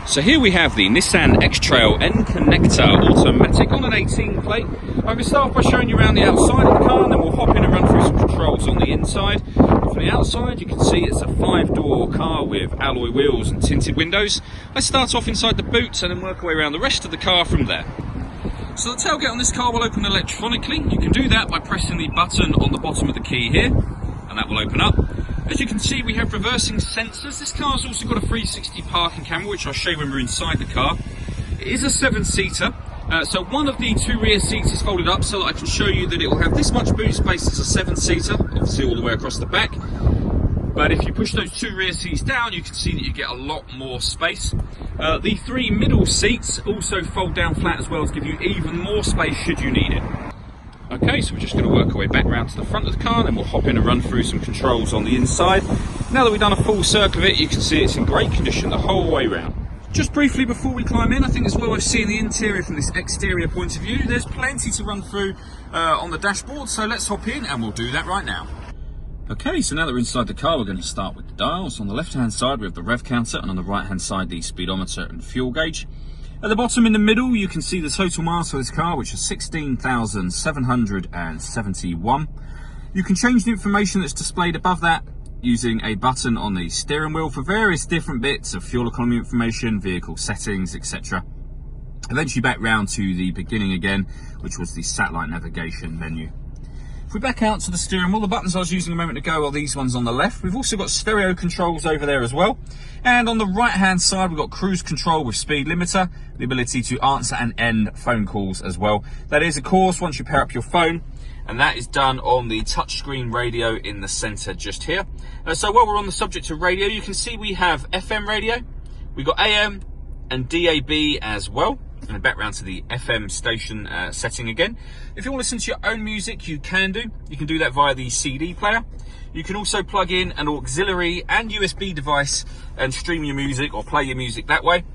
So here we have the Nissan X-Trail N connector automatic on an 18 plate. I'm going to start off by showing you around the outside of the car, and then we'll hop in and run through some controls on the inside. From the outside you can see it's a 5-door car with alloy wheels and tinted windows. Let's start off inside the boot and then work our way around the rest of the car from there. So the tailgate on this car will open electronically. You can do that by pressing the button on the bottom of the key here, and that will open up. As you can see, we have reversing sensors. This car's also got a 360 parking camera, which I'll show you when we're inside the car. It is a 7-seater, so one of the 2 rear seats is folded up so that I can show you that it will have this much boot space as a 7-seater, obviously all the way across the back. But if you push those 2 rear seats down, you can see that you get a lot more space. The 3 middle seats also fold down flat as well to give you even more space should you need it. Okay, so we're just going to work our way back round to the front of the car, and then we'll hop in and run through some controls on the inside. Now that we've done a full circle of it, you can see it's in great condition the whole way round. Just briefly before we climb in, I think it's well worth seeing the interior from this exterior point of view. There's plenty to run through on the dashboard, so let's hop in and we'll do that right now. Okay, so now that we're inside the car, we're going to start with the dials. On the left hand side we have the rev counter, and on the right hand side the speedometer and fuel gauge. At the bottom in the middle you can see the total miles for this car, which is 16,771. You can change the information that's displayed above that using a button on the steering wheel for various different bits of fuel economy information, vehicle settings, etc. Eventually back round to the beginning again, which was the satellite navigation menu. If we back out to the steering wheel, the buttons I was using a moment ago are these ones on the left. We've also got stereo controls over there as well. And on the right hand side, we've got cruise control with speed limiter, the ability to answer and end phone calls as well. That is, of course, once you pair up your phone, and that is done on the touchscreen radio in the center just here. So while we're on the subject of radio, you can see we have FM radio, we've got AM and DAB as well. And back round to the FM station setting again. If you want to listen to your own music, you can do. You can do that via the CD player. You can also plug in an auxiliary and USB device and stream your music or play your music that way.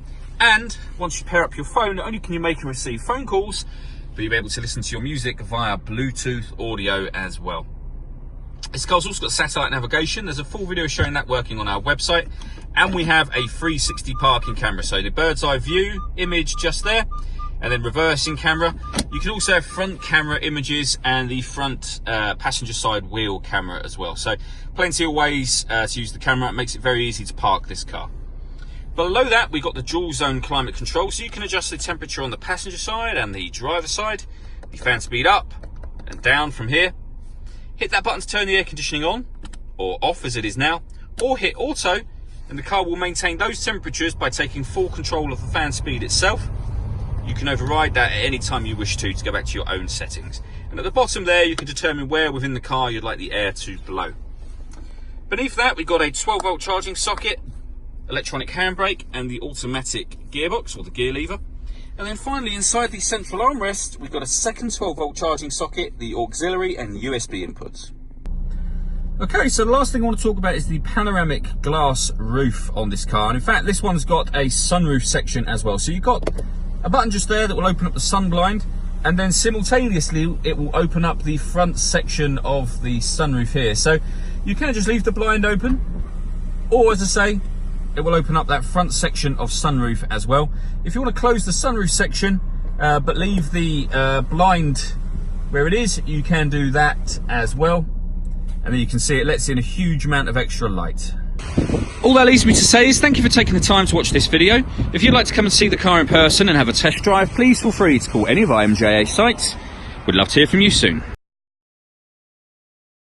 And once you pair up your phone, not only can you make and receive phone calls, but you'll be able to listen to your music via Bluetooth audio as well. This car's also got satellite navigation. There's a full video showing that working on our website. And we have a 360 parking camera. So the bird's eye view image just there, and then reversing camera. You can also have front camera images and the front passenger side wheel camera as well. So plenty of ways to use the camera. It makes it very easy to park this car. Below that, we've got the dual zone climate control. So you can adjust the temperature on the passenger side and the driver side. The fan speed up and down from here. Hit that button to turn the air conditioning on or off as it is now, or hit auto, and the car will maintain those temperatures by taking full control of the fan speed itself. You can override that at any time you wish to go back to your own settings. And at the bottom there, you can determine where within the car you'd like the air to blow. Beneath that, we've got a 12-volt charging socket, electronic handbrake, and the automatic gearbox or the gear lever. And then finally, inside the central armrest, we've got a second 12-volt charging socket, the auxiliary and USB inputs. Okay, so the last thing I want to talk about is the panoramic glass roof on this car. And in fact, this one's got a sunroof section as well. So you've got a button just there that will open up the sun blind, and then simultaneously it will open up the front section of the sunroof here. So you can just leave the blind open, or as I say, it will open up that front section of sunroof as well. If you want to close the sunroof section but leave the blind where it is, you can do that as well. And then you can see it lets in a huge amount of extra light. All that leaves me to say is thank you for taking the time to watch this video. If you'd like to come and see the car in person and have a test drive, please feel free to call any of our MJA sites. We'd love to hear from you soon.